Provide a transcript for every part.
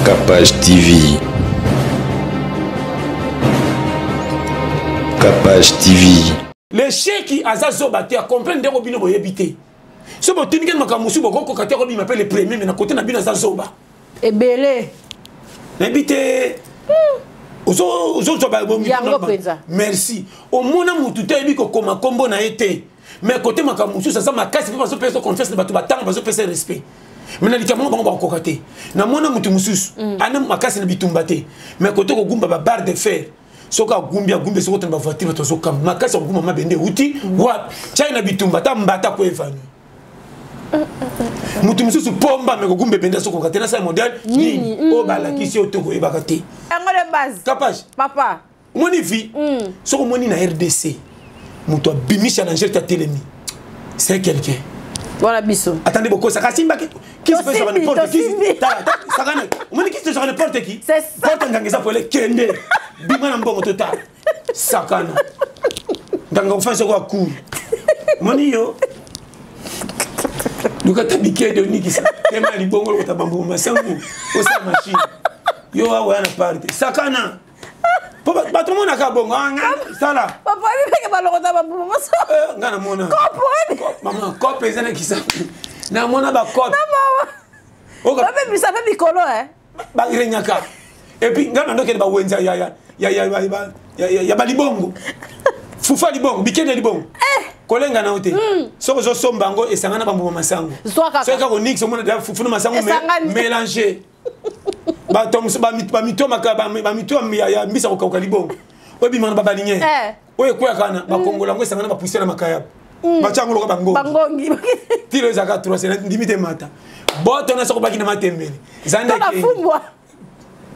Capage TV. Capage TV. Les chèques Azazo Baté à comprendre des robinets pour éviter. Ce que tu dis que Makamusu Boko Kate Robi m'appelle le premier, mais à côté de Nabina Zazoba. Et belé. Éviter. Merci. Au moins, tu t'es dit que comme un combo n'a été. Mais à côté de Makamusu, ça m'a cassé parce que personne confesse de Batoubatang, parce que personne respect. Mais il y a des gens qui ont cocaté. Na mona mutu mususu. Ana makasi na bitumbate. Mais côté ko gumba ba barre de fer. Soka gumbia gumbe soko tamba voiture to soka makasi ko gumba mabende uti wa China bitumbata mbata ko evanu. Mutu mususu pomba me ko gumbe bende soko katena sa modèle ni o bala kisi otoko e bakate. Ngole base. Capage. Papa. Moni vi. Soko moni na RDC. Mutu bimisha na ngeta telemi. C'est quelqu'un. Voilà biso. Attendez beaucoup, ça Kassimba qui se fait sur n'importe qui. Ça gagne. On dit qui se sur n'importe qui. C'est ça. Porte un gangsa pour les kende. Bima n'ambon total. Sakana. Ganga enfin c'est quoi cool. Moni yo. Luka tabike de niki ça. Kema libongo ko tabambu masangu. Ko sa machine. Yo wa na party. Sakana. Pas tout le monde a qu'à bon. Ça là. Papa, il fait que pas le retard pour moi. Ngana mona. Comprends. Maman, cop les années qui ça. Na mona ba cop. Non maman. Ça fait bicolo hein. Ba irenyaka. Et puis ngana ndoke ba wenza ya ba libongo. Fufa libongo, bikene libongo. Kolenga na ote. Soko zo sombango esangana ba mbuma masango. Soka ko nix mona da fufu na masango mélanger. Ba mito ya mbisa ko libongo. Obi mana ba balinye. Oye kwa kana ba kongola ngo esangana ba pusela makaya. Ba chango lo ka bango. Bangongi. Tiro za ka 3 ndimite mata. Boto na soko ba kina matembele. Zanda ke.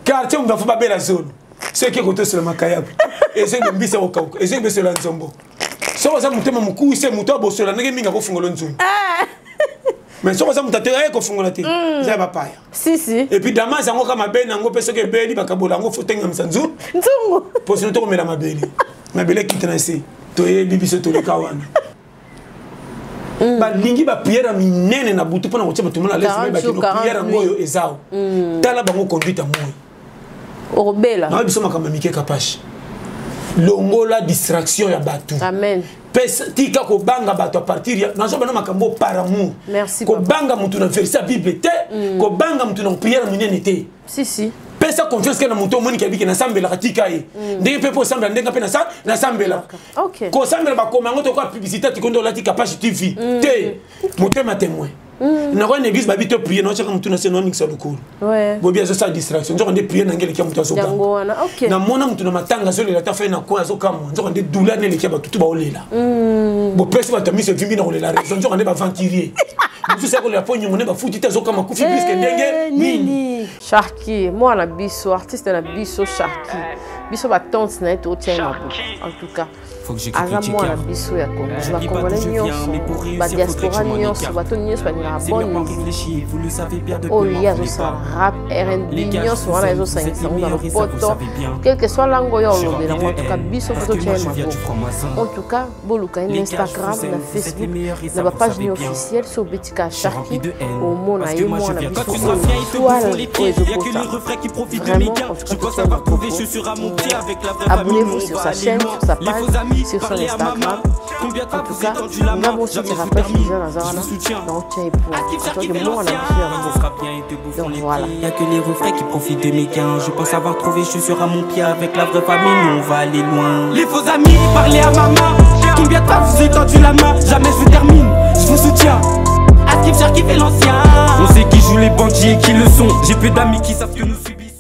Quartier on va fa ba bela zone. Ce qui est côté sur le makaya. Et c'est mbisa ko kauko. Et c'est mbisa la nzombo. So za mutema mukuu se muto bosola ndenge minga ko fungolo nzumbu. Mais so ça mutatere ko fungola te. Ça va pas. Si. Et puis Damas yango kama bena ngo peso ke beli bakabola ngo fotenga msanzu. Nzungu. Poso to komela mabeli. Mabele kitnase. To ye bibiso to likawana. Ba lingi ba prière minene na butu pona kocheba tumona laisse ba kino prière ngoyo ezao. Tala bango conduite moyo. Orobela. Na biso makama mike kapashi. Longola distraction ya batu. Amen. Pesa tika ko banga bato a partir ya nazo bana makambo par amour. Merci ko banga mutu na verset Bible te, ko banga mutu na prière munene te. Si. Pesa confiance que na mutu moni ka biki na sambela katika ye. Ndenge pepo sambela ndenga pe na sambela. OK. Ko sambela ba koma ngoto ko publicité tikondo la tika page TV. Te. Motema témoin. Na ko une église ba bito prier no chaka mutu na seno ningisa lokolo. Ouais. Bo bien ça distraction. Nzo ndé prier na ngeli kia mutu azoka. OK. Na mona mutu na matanga zo lela ta fa na ko azoka mo. Nzo ndé douleur ne le kia ba tutu ba olela. Bo pesi ba tamisi vimbi na olela raison. Nzo ndé ba venturier. Mutu sa ko la ponyo ngone ba futi ta azoka makufi plus que ndenge nini. Sharky, moi la biso artiste na biso Sharky. Biso ba tante na to tient ma bouche. En tout cas. Faut que j'ai moi la biso ya Congo. Ba Congolais nyonso, ba diaspora nyonso, ba to nyonso ba na bonne. Oh ya zo sa rap R&B nyonso wana ezo sa insango na poto. Quel que soit langue yo lobe na en tout cas biso to tient ma bouche. En tout cas, boluka na Instagram, na Facebook, na ba page officielle sur Betika Sharky au mona ye moi na biso. Abonnez-vous sur sa chaîne, sur sa page, sur son Instagram. En tout cas, nous avons aussi des rappels qui viennent dans un donc tu es pour donc voilà. Il n'y a que les refrains qui profitent de mes gains. Je pense avoir trouvé, je suis sur à mon pied avec la vraie famille. Nous on va aller loin. Les faux amis, parlez à maman. Combien de fois vous avez tendu la main? Jamais je termine, je vous soutiens. Active Sharky fait l'ancien. On sait qui joue les bandits et qui le sont. J'ai peu d'amis qui savent que nous subissons.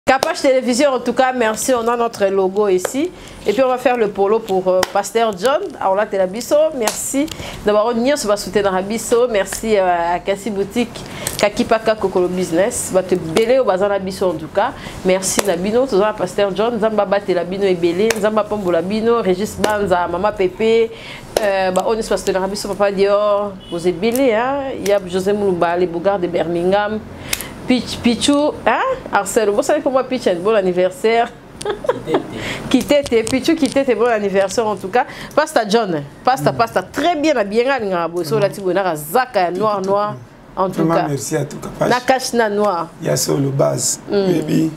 Capage Télévision, en tout cas, merci. On a notre logo ici. Et puis, on va faire le polo pour Pasteur John. Alors là, t'es la bisso. Merci d'avoir union sur soutenir dans la bisso. Merci à Kassi Boutique, Kakipaka Kokolo Business. Va te belé au bazar la bisso en tout cas. Merci Nabino, tout ça, Pasteur John. Zamba Bate Labino et belé. Zamba Pombo Labino, Régis Banza, Mama Pépé. On est sur la bisso, Papa Dior. Vous êtes belé, hein? Il y a José Moulouba, les Bougard de Birmingham. Pichou, hein? Arcelo, vous savez pour moi, Pitch, bon anniversaire. Kitete, Pichou, Kitete, bon anniversaire en tout cas. Pasta John, pasta, très bien habillé. Noir. En tout cas. Merci à tout cas. Na cache na noir. Il y a sur le base. Baby.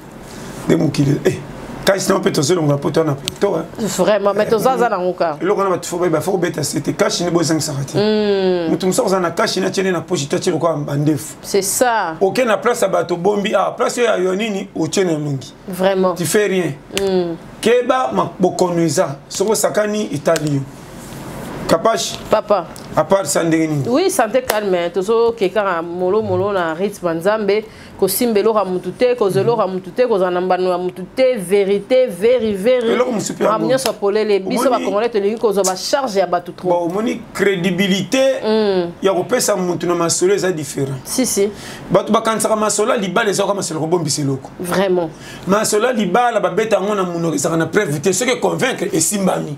De mon kilo. Eh, cache na peut te seul on va poter na poto. Vraiment, mais tous ça na muka. Le qu'on a tu faut beta c'était cache ni bo 5 sarati. Mutum so na cache na tiene na poche tu tchelo kwa bandef. C'est ça. Aucun na place à bateau bombi ah place ya yonini o tiene lungi. Vraiment. Tu fais rien. Keba ma bokonuiza. Soko sakani italien. Capache. Papa. À part Sandrini. Oui, santé calme. Toujours quelqu'un a molo na rythme nzambe, ko simbelo ra mutute, ko zelo ra mutute, ko zanambano ra mutute, vérité, very. Ramnya so polele biso ba congolais te lingi ko zo ba charge ya batu trop. Bon, moni crédibilité. Ya ko pesa mutu na masolo eza différent. Si. Batu ba kansaka masolo libala eza ko masolo ko bombisi loko. Vraiment. Masolo libala ba beta ngona muno eza na preuve te ce que convaincre et simbami.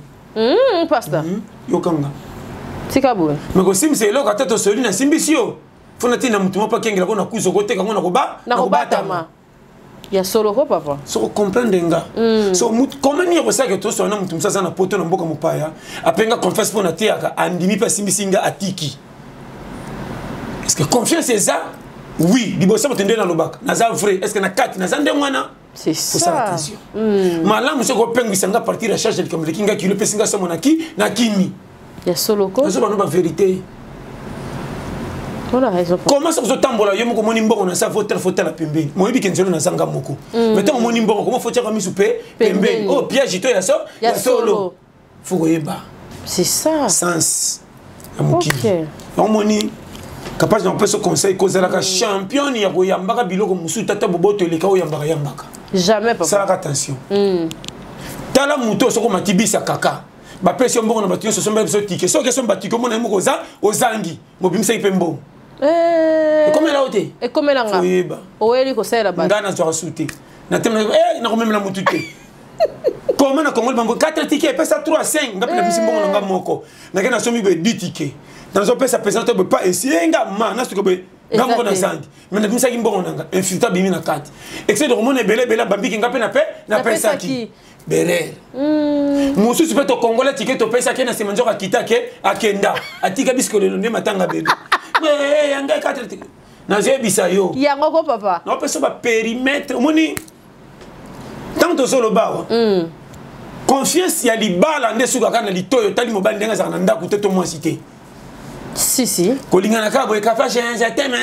Pasteur. Yo kanga. Tikabou. Mais ko simse loko atato soli na simbisio. Fona tina mutu mo pa kengela ko na kuzo ko te ngona ko ba na ko batama. Ya solo ko papa. So comprendre nga. So comment ni ko sa que to so na mutu msasa na poto na mboka mupaya. Apenga confesse pour na tiaka andimi pa simbisinga atiki. Est-ce que confiance c'est ça? Oui, liboso motende na lobaka. Naza vrai, est-ce que na kati naza nde mwana? C'est ça. Faut faire attention. Malamu se ko pengisa nga partir la charge de comme kinga ki le pesinga so monaki na kimi. Ya solo ko. Nazo ba no ba vérité. On a raison. Comment ça vous tambola yo moko moni mbongo na sa faut la pembeni. Moi bi kenzelo na zanga moko. Mettons moni mbongo comment faut tirer mi souper pembeni. Oh piège to ya solo. Faut koyeba. C'est ça. Sens. Amukili. On moni capable d'en faire ce conseil cause la champion ya koyambaka biloko musu tata boboto leka yambaka. Jamais papa. Ça attention. Tala muto soko matibisa kaka. Ba pression mbongo na batu so somba biso ticket. So question batiko mona moko za ozangi. Mobimisa ipembo. Et comme elle a ôté. Et comme elle a ôté. Oeli ko sela ba. Ngana zo sauter. Na temna na ko même la mutute. Comment na Congo bango 4 tickets pesa 3 5 ngapela misimbongo nga moko. Na kana somi be 10 tickets. Dans un pesa pesante be pas essayer nga na suko be ngamo na sandi. Mais na misa kimbongo nga infiltra bimi na 4. Excès de hormone bele bambiki ngapena na pesa ki. Berer. Musu super to Congolais ticket to pesa ke na semanjo akita ke akenda. Atika bisko le nde matanga bebe. Mais yanga 4 tickets. Na zebisa yo. Yango ko papa. Na pesa ba périmètre moni. Tant to solo bawa. Confiance ya libala nde suka kana litoyo tali mobali ndenga za nda kuteto moi cité. Si. Kolingana ka boy ka fa je t'aime.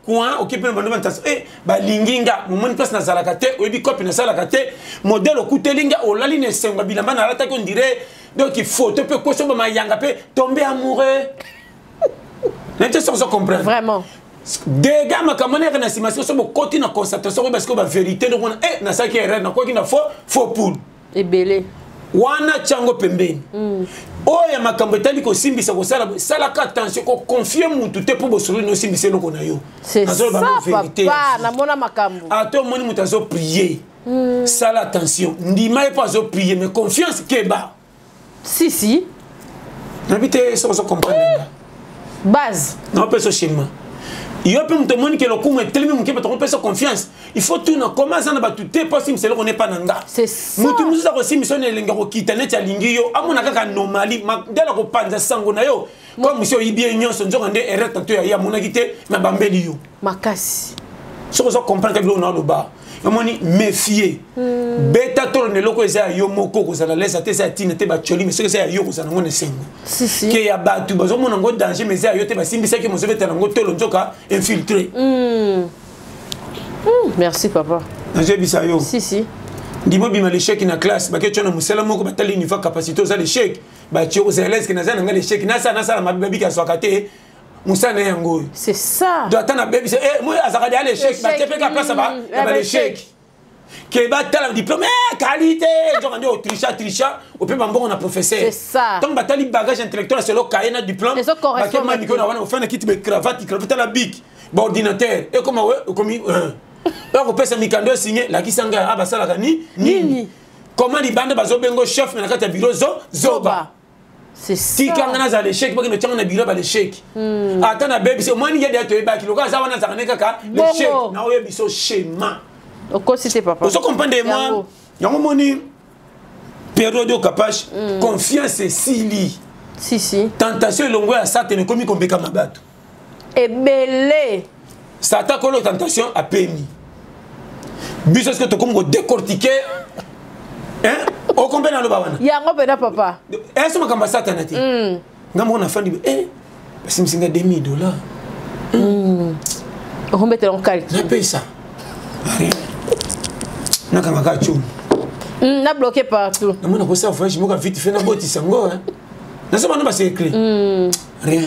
Quoi occupé bando bantas ba linginga momoni place na zalaka te oyebi copie na zalaka te modèle okutelinga olali ne senga bilamba na lata ko dirait donc il faut te peut question ba mayanga pe tomber amoureux. N'était sans comprendre. Vraiment. Des gars makamone na simation so bo koti na constatation parce que ba vérité donc na ça qui est na quoi qui na faux poule. Et belé. Wana chango pembeni. Oya makambo tali ko simbisa ko sala ka attention ko confier mutu te pour bosolo no simbisa loko na yo. C'est ça papa na mona makambo. Ato moni mutu azo prier. Sala attention. Ndima pas azo prier mais confiance keba. Si. N'habite ça vous comprendre. Base. Non pas ce schéma. Yo pe mutu moni ke lokumu etelemi muke pa to pesa confiance. Il faut tout na commencer na batute pas simse loko ne pas nanga. C'est ça. Mutu musu za ko simisa ne lenga ko kitane cha lingi yo amona kaka normali dela ko panza sango na yo. Comme monsieur ibie nyonso nzoka nde erreur to ya mona kite na bambeli yo. Makasi. Ce que vous comprenez que l'on a le bas. Yomoni méfier. Beta tolo ne loko eza yo moko ko za la laisse te sa tine te ba choli mais ce que c'est yo ko za ngone sengo. Si. Que ya batu bazo mona ngo danger mais za yo te ba simbisa ke mo se beta ngo tolo nzoka infiltré. Merci papa. J'ai bisa yo. Si. Ndimo bima l'échec na classe ba ke chona musela moko batali niveau capacité za l'échec. Ba tio za l'aise que na za nga l'échec na sa la mabibi ka swakate. Musana yango. C'est ça. Doit attendre bébé c'est moi azaka de l'échec ba te ka place ba l'échec. Que ba tala diplôme qualité genre on tricha au peu bambon on a professeur. C'est ça. Donc batali bagage intellectuel c'est le cahier na diplôme. Ba ke mani ko na wana ofana kiti be cravate la bic. Ba ordinateur et comme donc on peut se mikando signer la kisanga abasala nini. Comment li bande bazo bengo chef na kata bureau zoba. C'est ça. Si quand on a l'échec, parce que nous avons un bureau à l'échec. Attends, la bébé, c'est moi qui ai dit à toi, qui le gars, ça va dans un écart, l'échec. Non, oui, mais c'est schéma. Au quoi c'était papa? Vous comprenez moi? Il y a un moment période de capage, confiance et si. Si. Tentation et l'ongoué à ça, tu ne commis comme Beka Mabato. Ebele. Satan kolo tentation a peni. Biso est-ce que tu comme décortiquer hein? O combien na lo bawana? Yango pena papa. Est-ce que kamba Satan ati? Ngamo na fandi simsinga $2000. On va mettre en calcul. Na pesa. Na kanga ka chum. Na bloqué partout. Na mona ko sa voyage mo ka vite fait na boti sango hein. Na so ba c'est écrit. Rien.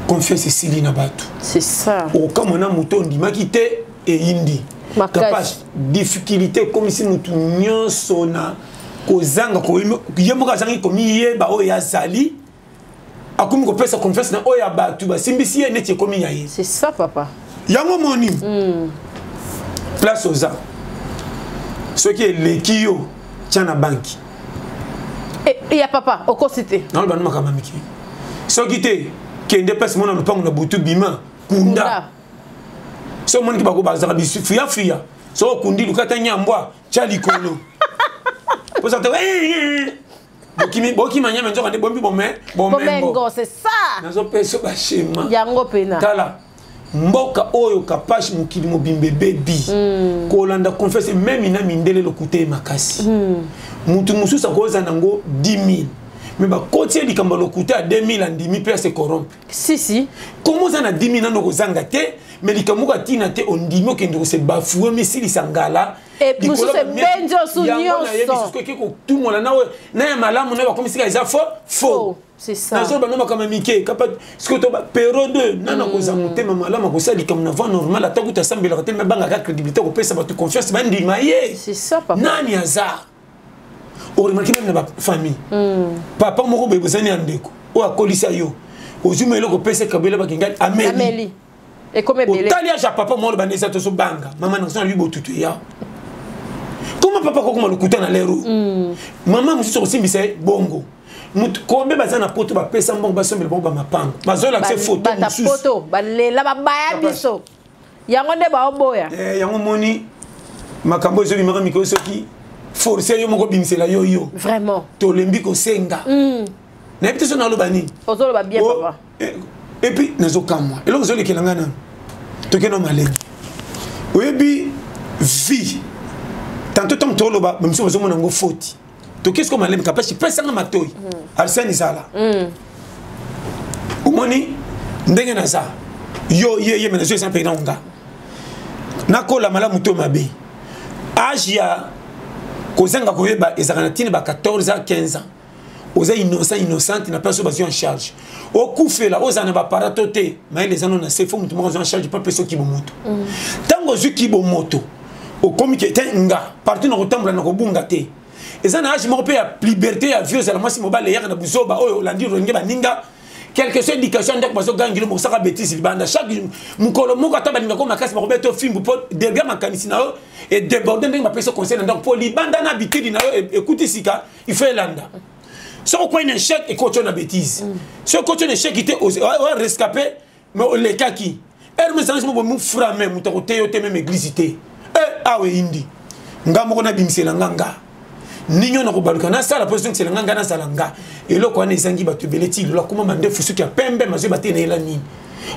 Confiance Céline Nabatu. C'est ça. Au comme on a mouton di makité et indi. Capage difficulté comme si nous tunions sona kozanga ko yemo ka zangi ko miye ba o ya zali. Akumi ko pesa confiance na o ya batu ba simbisi e neti ko miya yi. C'est ça papa. Yango moni. Place aux gens. Ce qui est l'équio tient la banque. Et il y a papa au cité. Non le banuma kamamiki. Ce qui était kende pesa mona lupango na butu bima kunda. So moni ki bako bazaka bisu fiya. So kundi lukata nyambwa chali kono. Posa te Boki manya menzo kande bombi bomengo. C'est ça. Nazo peso ba shema. Yango pena. Tala. Mboka oyo kapashi mukili mobimbe baby. Kolanda confesse même ina mindele lokute makasi. Mutu mususa koza nango 10 000. Mais bah côté likamba lokute à 2000 and 10 000 peut se corrompre. Si. Comment ça na 10 000 nano kozanga te mais likamuka tina te ondimo kendo se bafouer mais si lisangala. Et nous c'est benjo sunyo so. Tout le monde na malamu na comme si ça faux. C'est ça. Nazo ba no makama mike kapat ce que to ba période nana kozanga te malamu ko sali comme na voix normal atakuta sambela te mais banga ka crédibilité ko pesa ba tu confiance ba ndima ye. C'est ça papa. Nani azar. On remarque même dans la famille. Papa moko be bozani andeko. O akolisa yo. Ozuma eloko pesa kabela ba kinga Amélie. Et comme Ebele. Talia ja papa mo le banesa to so banga. Maman na so lui botutu ya. Comment papa ko kuma lokuta na lero? Maman musu so simbisa bongo. Mutu kombe bazana poto ba pesa mbongo ba sombele bongo ba mapango. Bazola ke photo musu. Ba photo ba lela ba baya biso. Yango nde ba oboya. Yango moni makambo zo bimaka mikolo soki forcer yo moko bimisela yo. Vraiment. To lembi ko senga. Na epite so na lo bani. Ozolo ba bien papa. Et puis nazo kamwa. Elo zo lekelanga na. To ke no maleng. Oyebi vie. Tantôt tom tolo ba même si ozo mona ngo faute. To qu'est-ce qu'on malem capable pesa nga matoi. Arsène Isala. Umoni ndenge na za. Yo menazo ça pe nga. Nakola mala muto mabe. Âge ya kozanga koyeba ezakana tine ba 14 à 15 ans. Oza innocente na personne basé en charge. Au coup fait là oza na ba paratoté, mais les anos na se font mutu en charge pas personne qui bomoto. Tango zu ki bomoto. Au comité nga partout na kotambola na kobunga te. Ezana âge mo pe ya liberté ya vieux ala mwasi mobile ya na buzoba oyo landi ronge baninga. Quelque chose d'éducation ndako bazo gangilo mo saka bêtise libanda chaque mukolo moko ataba ninga ko makasi ba kobeto film pour derrière makanisi na et déborder ndenge ba peso conseil ndako pour libanda na habitude na écoute sika il fait landa. Si on a un échec et qu'on a une bêtise. Si on a un échec, on va rescaper, mais on les kaki. Elle me dit que je suis frère même, je suis même église. Ah oui, Indi. Nga mokona bimsela nganga. Ninyo na kobaluka na sala position c'est nganga na salanga. Et là quoi nezangi batu beleti là comment mande fusu ki pembe mazo bate na ela nini.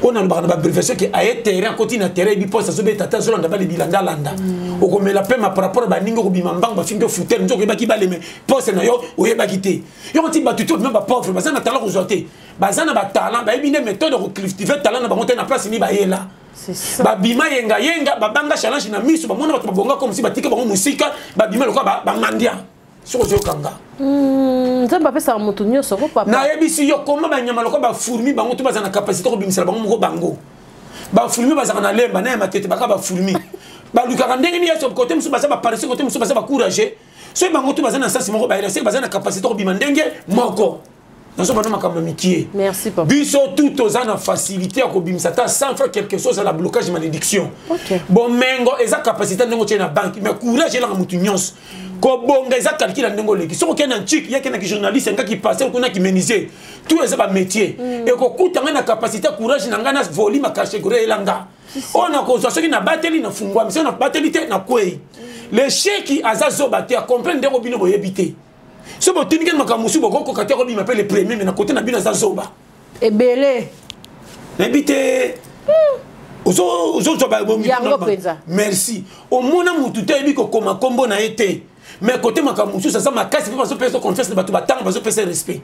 On a le barna brevetion qui a été terrain continue terrain bi poste so beta ta so landa bali bilanda landa. O komela pema par rapport ba ningo ko bimambang ba fingo fouter nzo ko ba ki baleme poste na yo o yeba kité. Yo ti batu tout même ba pauvre bazana talent rejoté. Bazana ba talent ba ebine méthode ko cultiver talent na ba monter na place ni ba yela. C'est ça. Ba bima yenga ba banga challenge na miso ba mona ba bonga comme si ba tika ba musika ba bima lo ko ba mandia. Sur le kanga. Nzamba pesa mutu nyoso ko papa. Na yebisi yo koma ba nyama lo ko ba fourmi bango to bazana capacité ko bimisala bango moko bango. Ba fourmi bazana na lemba na matete ba ka ba fourmi. Ba lukaka ndenge ni yeso côté musu bazaba paresse côté musu bazaba courager. So bango to bazana sasi moko ba ela se bazana capacité ko bima ndenge moko. Merci papa. Biso tout aux ana facilité à kobimisa ta sans faire quelque chose à la blocage malédiction. OK. Bon mengo eza capacité ndongo tena banque mais courage la mutu nyonso. Ko bonga eza calcul ndongo leki. So ko na chic ya kena ki journaliste nga ki passer ko na ki meniser. Tout eza ba métier. Et ko kutanga na capacité courage na ngana volume à catégorie elanga. On a ko so ki na bateli na fungwa mission na bateli te na kwei. Les chèques azazo baté à comprendre ndeko bino boyebité. Si vous avez un makamusu, vous avez le premier, mais à côté de la zoba. Et belé. N'habite. Merci. Au moment où tu t'es dit que comme combo n'a été, mais côté ma camusou, ça m'a cassé parce que personne confesse le bateau battant parce que personne respect.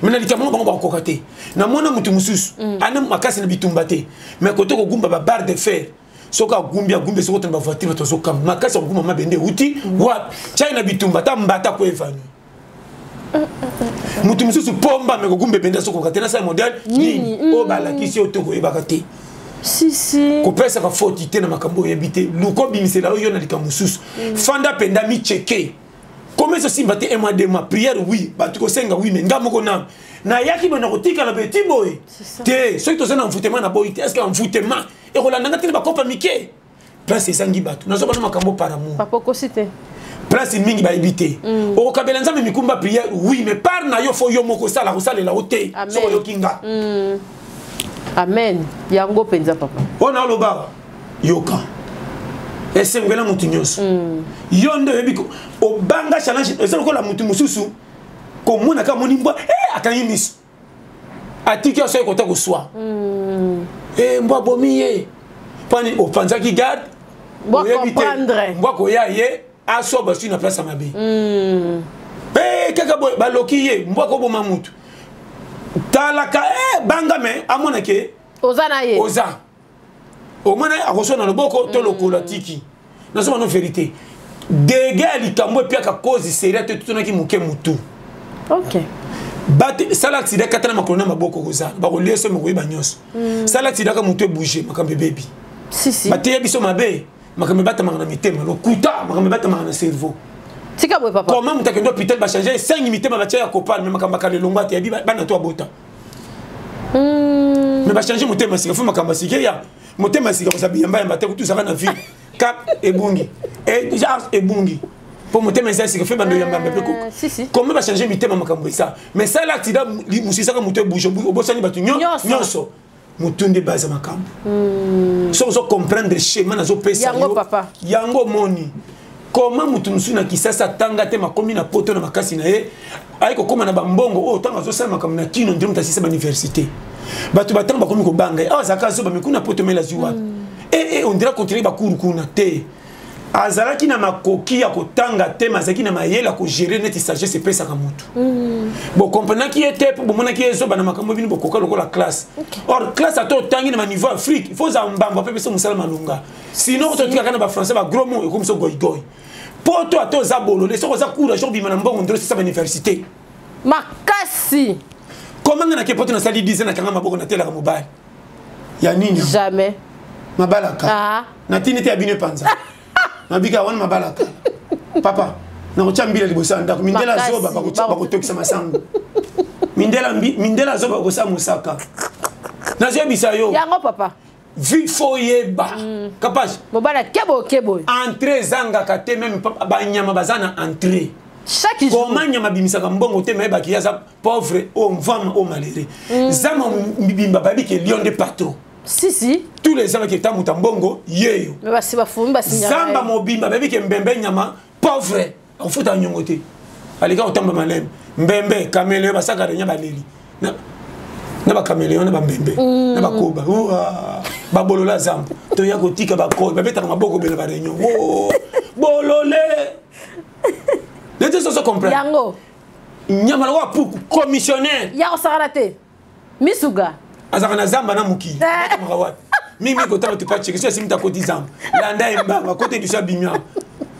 Mais na likamo ba ba kokate. Na mona mutu mususu, ana makasi na bitumbate. Mais côté ko gumba ba barre de fer. Soka gumbia gumbe soko tamba voiture to soka makasi ko gumba mabende uti wa China bitumbata mbata ko evanu. Mutu mususu pomba me ko gumbe benda soko katena sa modèle ni o bala kisi otoko ebakate. Si. Kopesa ka faute te na makambo yebite. Luko bimisela yo na likamususu. Fanda penda mi checker. Comment ça s'y battait un mois de ma prière oui, bah tu conseilles oui mais ngamo kona. Na yaki bana kotika la petit boy. Te, ceux qui sont en foutement na boy, est-ce qu'en foutement et Rolanda ngati ba kopa mike. Place sangi batu. Na zo bana makambo par amour. Papa ko cité. Place mingi ba ebité. O kabela nzambe mikumba prière oui mais par na yo fo yo moko sala la hote. So yo kinga. Amen. Yango penza papa. On a lo ba yoka. Esengela mutu nyonso. Yondo yebiko obanga challenge ezalo ko la mutu mususu ko mona ka moni mbwa akayimis. Atiki aso ko ta ko swa. Mbwa bomiye. Pani opanza ki garde. Mbwa comprendre. Mbwa ko ya ye aso ba na place mabe. Kaka boy baloki ye mbwa ko boma mutu. Talaka banga me amona ke ozana ye. Oza. Au moins, à recevoir dans le boko, tout le colatiki. Nous sommes en vérité. Des gars, ils t'envoient puis à cause de série, tout le monde qui mouke moutou. Ok. Bate, ça là, c'est des katana makolona maboko rosa. Barolie se moué bagnos. Ça là, c'est des moutou bouger, makambe baby. Si. Bate yabiso mabe, makambe bata mangana mitema, le kuta, makambe bata mangana cerveau. Tika boy papa. Comment mouta kendo hôpital va changer 5 mitema batia ya kopal, mais makamba kale longwa te yabi bana to bota. Mais va changer mouté masika, faut makamba sike ya. Motema masika ko sabi yamba yamba te tout ça va na vie. Cap et bungi. Et genre et bungi. Pour motema masika fait bando yamba mbeko. Si. Comment va changer mitema makambo ça? Mais ça là tida musisa ka mouté bouge obosani batu nyonso. Mutunde base makambo. So comprendre le schéma na zo pesa. Yango papa. Yango moni. Comment mutumsu na kisasa tanga te makomi na poto na makasi na ye aiko koma na bambongo o tanga zo sala makambo na kino ndimo ta sisa ba université batu batanga bakomi ko banga zaka zo ba mikuna poto mela ziwa on dirait continuer ba kuru kuna te azalaki na makoki ya kotanga te mazaki na mayela ko gérer net sagesse pesa ka mutu bon comprendre qui était pour mona qui zo ba na makambo bini bokoka lokola classe or classe ato tangi na niveau Afrique il faut za mbamba pe pesa musala malunga sinon to tika kana ba français ba gros mot et comme ça goy poto ato za bolole soko za kura jour bimana mbongo ndro sa université makasi comment ngana ke poto na sali 10 na kanga maboko na tela ka mobile ya nini jamais mabalaka na tinete abine panza mabika wana mabalaka papa na kochambila libosa ndako mindela zoba bakotokisa masango mindela zoba kosa musaka na zo bisa yo yango papa vi foyeba kapage mobala kebo entrée zanga kate même ba nyama bazana entrée chaque jour comment nyama bimisaka mbongo te meba ki yaza pauvre o mvama o malheureux zama bimba babi ke lion de patron si tous les gens qui étaient mbongo yeyo mais basi ba fumbi basi zamba mobimba babi ke mbembe nyama pauvre on fout en nyongote alika otamba malem mbembe kamele basaka renya baleli na ba caméléon na ba mbembe na ba koba ba bolola zambo to ya kotika ba ko ba beta maboko bele ba réunion bolole les deux se comprennent yango nyama la pour commissionnaire ya osarate misuga azaka na zamba na muki makawa mimi ko ta pas checker si mita koti zamba landa emba côté du sabimia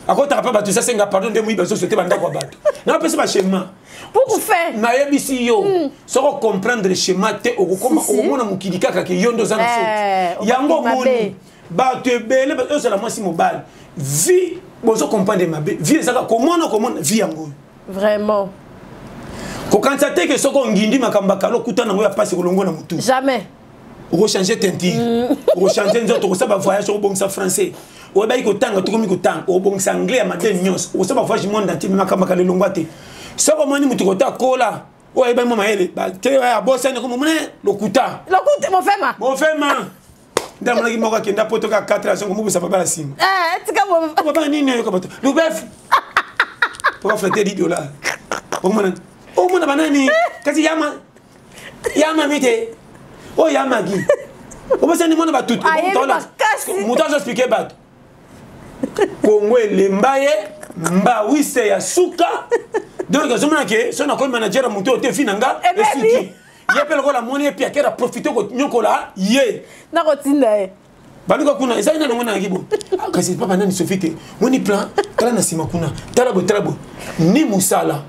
akota pas batu ça senga pardon de moi beso c'était banda kwa batu na pesa ba schéma pour faire na yebisi yo soko comprendre le schéma te okoma omona mukilika ka ke yondo za na faute yango moni ba te bele ba ça la moi si mobile vie bozo comprendre ma vie ezaka comment vie yango vraiment ko kantate ke soko ngindi makamba kalo kutana ngo ya passe kolongo na mutu jamais o changer teinture o changer nzoto ko saba voyage au bon français o ba iko tanga tukomi ko tanga o bon anglais ya maden nyos o saba voyage monde entier makamba kalo longwate soko moni mutu ko ta kola o e ba mama ele ba te ya bossa ne ko mone lokuta mon fema ndamona ki moko kenda poto ka 4 ans ko mubusa baba la sim tika bo baba nini yo ko bato le bœuf pour faire $10 o mona banani kasi yama mite o yama gi obasa ni mwana batutu moto azo expliquer bato Congo lembaye mbawise ya suka donc azomona ke so na ko manager moto te finanga esiki yepe lokola moni epi akera profiter ko nyokola ye na ko tinda e baluka kuna eza ina ngona ngibo kasi papa nani sofite moni plan kala na sima kuna talabo ni musala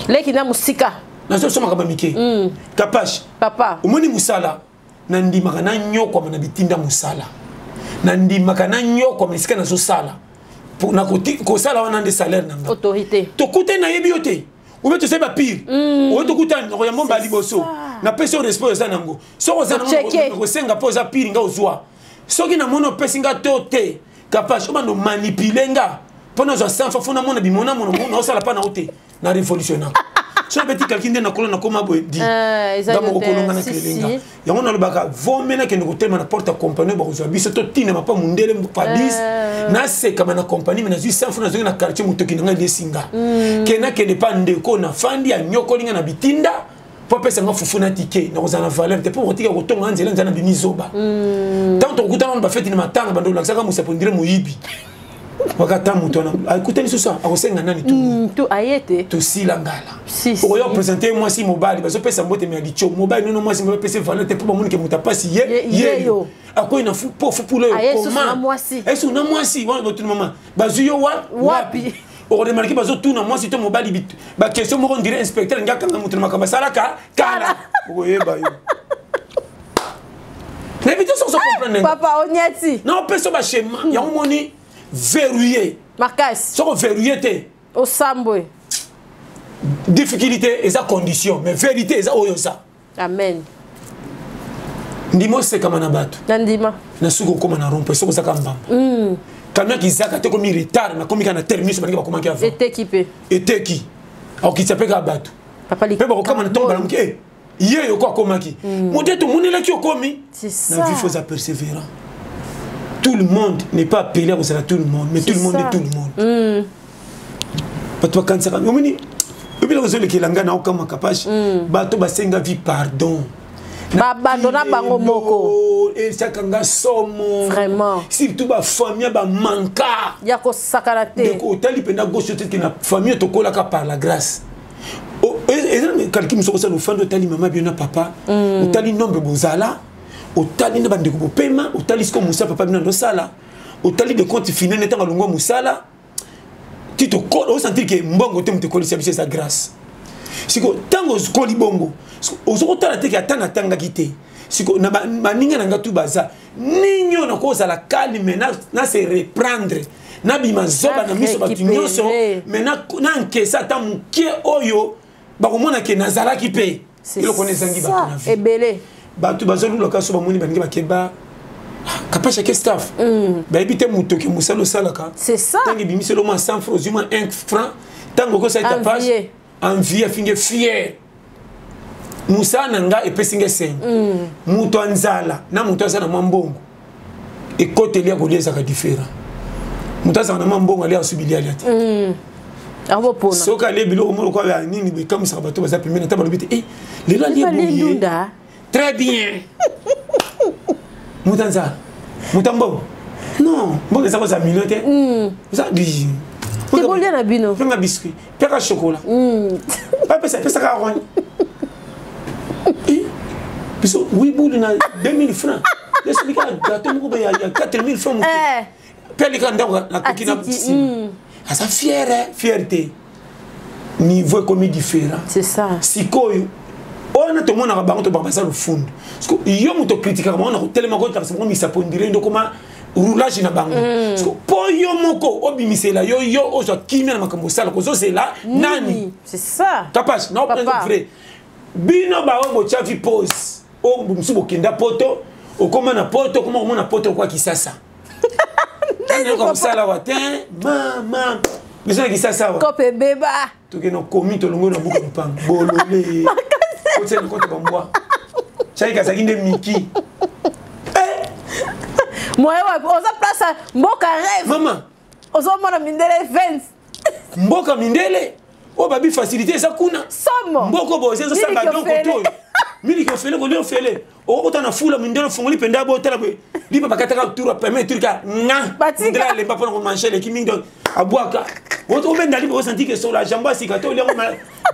leki na musika na so soma kaba mike kapash papa umoni musala na ndimaka na nyoko na bitinda musala na ndimaka na nyoko mesika na so sala na ko sala wana nde salaire nanga autorité to kuté na yebi yote obe to seba pire o to kuta ko ya momba liboso na peso respect za nango so ko za nango ko senga poza pire nga ozwa soki na mono pesinga tote capable o bando manipuler nga pona zo sanfa fona mona bimona mono na sala pa na ote na révolutionnaire so beti quelqu'un na kolona koma bo di damo kolonga na kelenga yango na lobaka vomena ke ndiko tema na porte compagnie ba ko biso to tina mapa mundele pa 10 na se kama na compagnie na zu sanfa na zo na quartier mutoki na ngai singa kena ke ne pa ndeko na fandi ya nyokolinga na bitinda po pesa nga fufuna ticket na kozana valeur te po kotika kotonga nzela nzana bimizoba tant to kutana ba fete ni matanga bando laksaka musa pondire muyibi wakata muto na écoutez ce soir akosenga nani tu ayete to silangala pour yo présenter moi si mobile bazo pesa mbote me adicho mobile non moi si mobile pesa valeur te po ba munike mutapasi ye yo akoy na fu pour le comment est-ce na moi si bon tout moment bazu yo wapi on remarque bazo tout na moi si to mobile bit ba question mo on dirait inspecteur ngaka na mutu makamba salaka kala oyeba yo les vidéos sont comprendre papa onyati non peso ba schéma ya moni verrouillé marcas so verrouillé te au sambwe difficulté et sa condition mais vérité et ça oyosa amen ndimo se kama na bato ndima na suko koma na rompe soko saka mbamba kamia kizaka te komi retard na komi kana terminus ba ngeba komaki avant était qui au ki tsapeka bato papa li pe ba koma na tomba na mke ye yo ko komaki moteto munela ki okomi na vie faut persévérant. Tout le monde n'est pas appelé à tout le monde, mais tout le monde est tout le monde. Pas toi quand ça va. Mais puis là, vous avez le langage na okama kapash. Bato basenga vie pardon. Babandona bango moko. Et ça kanga somo. Vraiment. Surtout ba famille ba manka. Yako sakarate. Donc otali penda gauche te na famille to kola ka par la grâce. Et quelqu'un me sort ça no fando tali maman bien na papa. Otali nombre bozala. Otali na bande ko paiement otali sko musa papa bina ndo sala otali de compte final netanga longo musala tito ko o sentir que mbongo te mte kolisa biso sa grâce siko tango ko libongo ozoko tala te ki atanga tanga kite siko na maninga na ngatu baza ninyo na ko sala calme na se reprendre na bima zoba na miso batu nyoso mais na nkesa ta mukie oyo ba komona ke nazala ki pe ilo konezangi batu na vie ebele bato bazolu lokaso bamoni baningi bakeba kapasha ke staff bayebite mutoki musalo salaka c'est ça tangi bimiselo ma 100 francs zuma 1 franc tango ko sa page envie finge fier musa nanga epesinge sen muto anzala na muto azana mambongo e kote lia koleza ka différent muto azana mambongo ali asubili ali ati abopona soka le bilo mo ko ya nini be comme ça bato baza pemena tabalobite le la lia bouye très bien. Moutanza. Moutambo. Non, bon ça va minuter. Ça dit. C'est bon lien à bino. Fais un biscuit, père à chocolat. Pas ça ka rogne. Biso oui boule na 2000 francs. Laisse-moi gâteau mo ya 4000 francs. Père les gars la coquine à sa fierté. Niveau comme différent. C'est ça. Sikoyo. On a tout le monde a bango to babasa le fond. Parce que yo muto critique on a tellement ko parce que mi sapondire ndo koma roulage na bango. Parce que po yo moko obimisela yo o so kimia na makambo sala ko so c'est là nani. C'est ça. Capage non vrai. Bino ba o bocha vi pose. O msubo kenda poto, o koma na poto, koma o na poto kwa kisasa. Nani ko sala watin, mama. Besoin kisasa wa. Kope beba. To ke no komi to longo na buka mpang. Bolole. C'est le compte bombois. Chai kasakinde miki. Moi oza place mboka rêve. Maman. Ozo mona mindele 20. Mboka mindele. O babi facilité ça kuna. Somo. Mboko bo c'est ça ba donc to. mini ko fele ko le fele o ta na fula mindelo fongoli penda bo tala be li papa kataka tour permet turka nga ndela le papa ko manger le kimi donc abwaka o ben dali bo senti que sur la jambe si ka to le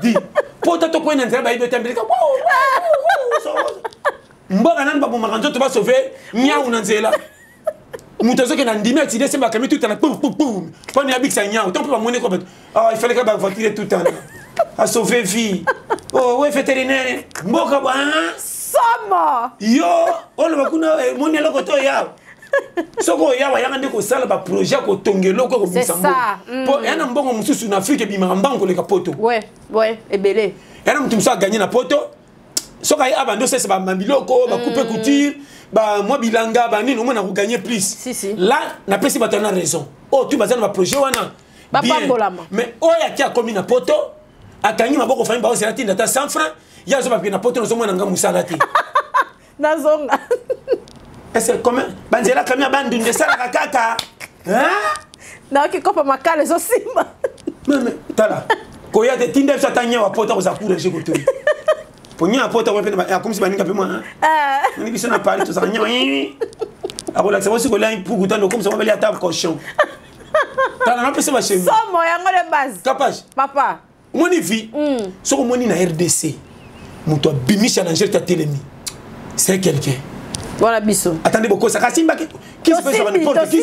di pota to ko na ndela ba ibe tambelika mboka nan ba bo makanzo to ba sauver nyau na nzela mutazo ke na ndimi atide semba kami tout en pou poni abik sa nyau tant pas monnaie ko ah il fallait que ba voiture tout en a sauver vie oh ouais vétérinaire mboka ba Sama yo on va kuna moni loko to ya soko ya wa yanga ndeko sala ba projet ko tongelo ko bisambo po yana mbongo mususu na Afrique bi mbango le kapoto ouais ebele yana mutu musa gagner na poto soka ya abando sese ba mabiloko ba couper couture ba moi bilanga ba nini on a gagner plus si. Là na pesi ba tana raison oh tu bazana ba projet wana mais oya qui a commis na poto akangi maboko fami ba osela tinda ta 100 francs ya zo ba pina poto no mwana nga musala ti nazonga est-ce comment banzela kamia bandunde sala kaka hein na ki kopa makale zo simba mais tala ko ya de tinda sa tanya wa poto ko za kure je ko to ponya poto ko pena ya comme si baninga pe moi ni biso na parler to za nya a relaxer moi si ko la pour gutando comme ça on va aller à table cochon tala na pese ba chez somo yango de base capage papa moni vie soko moni na RDC muto bimisha na ngeli ta telemi c'est quelqu'un voilà biso attendez beaucoup ça kasimba qui se fait sur n'importe qui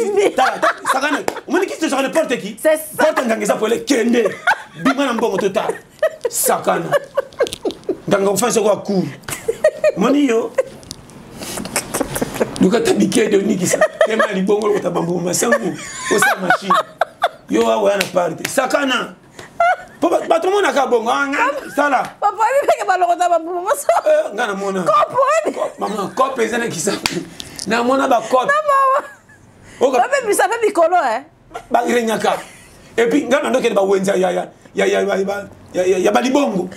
ça gane moni qui se sur n'importe qui porte ngangeza pour le kende bima na mbongo total sakana nganga ufanse kwa cour moni yo luka tabike de nikisa kema libongo ko tabambu masangu ko sa machine yo awa na party sakana ba tout le monde a ka bongo sala papa mi peke ba lokota ba bubu maso ngana mona kopo maman kopo ezana kisa na mona ba kopo na mawa oka ba bisa ba bikolo ba irenyaka et puis ngana ndoke ba wenza ya ba libongo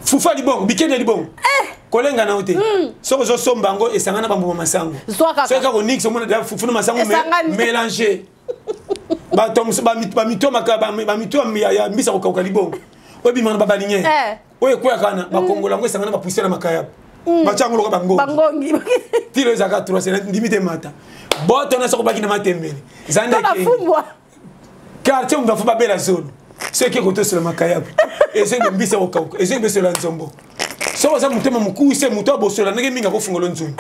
fufa libongo bikene libongo kolenga na ote soko zo sombango esangana ba mbubu masango soka ko nix mona da fufu na masango mélanger ba mito ya mbisa ko libongo obi mana ba balinye oye kwa kana ba kongola ngo sangana ba pusela makaya ba changulo ka bangongi tiro za ka 3 ndimite mata boto na soko bakina matembele zanda ke quartier on va fa bela zone c'est que koto sur makaya et c'est mbisa ko kauko et c'est mbisa la nzombo so za mutema mukuu se muto bosola ndenge minga ko fungolo nzumbu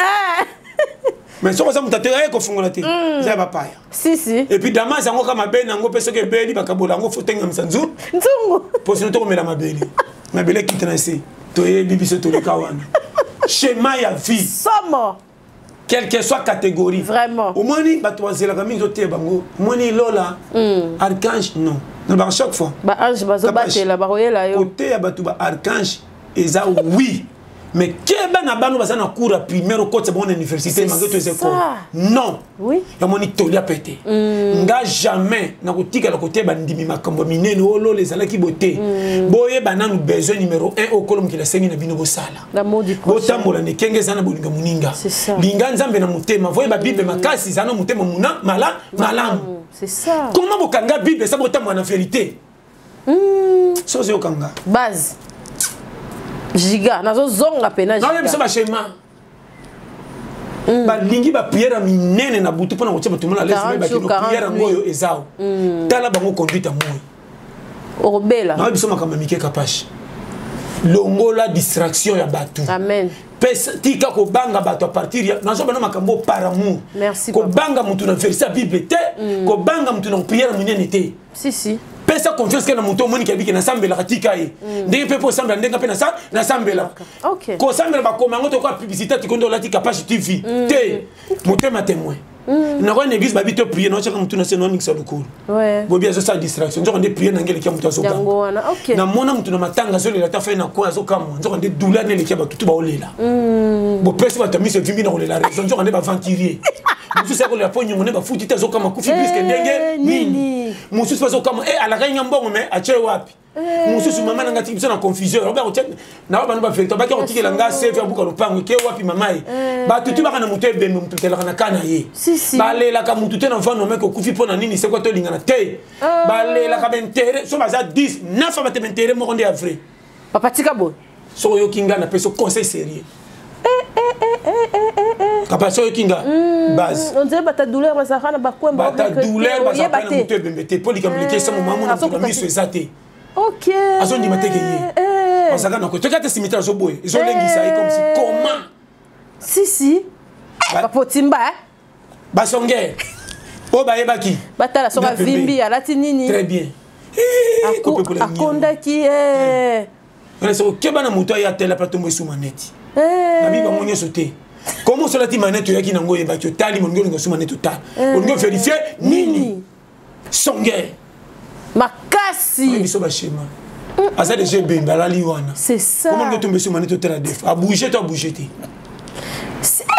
mais so ça mutatera ko fungola te za ba paya si et puis damas yango kama bena ngo peso ke beli bakabola ngo fotenga msanzu nzungu poso to komela mabele kitana se to ye bibiso to le kawana schéma ya vie somo quelle que soit catégorie vraiment au moins ni batwazela kami zote bango moni lola archange non ba chaque fois ba ange bazo batela ba royela yo côté ya batu ba archange eza oui mais keba na bano bazana cours primaire au côté bonne université mangeto école non oui ya moni tolia pété nga jamais na kotika la côté bandimi makambo minene olo les ala ki boté boye bananu besoin numéro 1 au kolom ki la sengi na bino bosala la modi botambola ne kenge zana bolinga muninga linga nzambe na mutema voye ba bible makasi zana mutema muna malamu c'est ça comment bokanga bible ça botambola na vérité so zo kanga base giga nazo zonga pena giga non même ça ba schéma ba lingi ba prière minene na butu pona kotia batumana laisse ba kino prière ngoyo ezao tala bango conduite moi orobela na biso makamba mike kapashi longola distraction ya batu amen pesa tika ko banga bato a partir ya nazo bana makambo par amour merci ko banga mutu na verset bible te ko banga mutu na prière minene te si pesa confiance que na muto moni kabiki na sambela katika ye ndenge pepo sambela ndenga pe na sambela OK ko sambela ba komango to ko publicité tikondo lati kapage TV te mutema témoin na ko une église ba bito prier no chaka mutu na seno nix alukuru ouais bo bien ça distraction nzo ndé prier na ngeli kia mutu azoka OK na mona mutu na matanga zo lela ta fa na ko azoka mo nzo ndé douleur ne le kia ba tutu ba olela bo pesa ba tamise vimbi na olela raison nzo ndé ba venturier musu sa ko la ponyo ngone ba futi ta zoka makufi plus que ndenge nini musu sa zoka mo ala kanya mbongo me ache wapi musu mama nanga tikisa na confusion ba ko na ba no ba vérité ba ki ko tikela nga save ya buka lupango ke wapi mama ye ba tutu ba kana mutu ebe mutu tela kana kana ye ba lela ka mutu te na vano me ko kufi pona nini se ko to lingana te ba lela ka bentere so ba za 10 9 ba te bentere mo ndé vrai papa tika bo so yo kinga na peso conseil sérieux kapasa yo kinga base on dirait bata douleur basaka na bakwemba bata douleur basaka na mutu ebembete po likambleke sa maman na tula miso ezate OK azo ndima teke ye basaka na ko toka te cimetière azo boye ezo lengisa comme si comment si bapotimba basonge o ba yebaki batala soka vimbi alati nini très bien akondaki on se keba na mutu ya tela plateau mwesu maneti na biba monyo sote comment cela ti maneti yaki nango yebaki otali mongo ngo suma maneti ta ongo vérifier nini songe makasi biso ba schéma asa de GB balali wana c'est ça comment ngo tombe sur maneti tela def a bouger toi bouger ti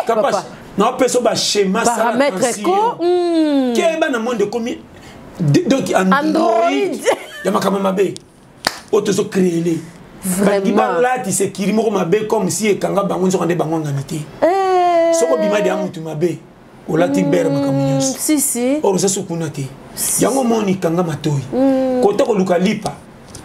capable non peso ba schéma ça paramètre ko keba na monde combien donc Android ya makama mabe otozo créer vraiment là tu sais qu'il moko mabe comme si ekanga bango nzo kande bango nganité soko bima de amutu mabe olati bere makamunyos si oro sa sukuna te yango moni kanga matoi kota ko luka lipa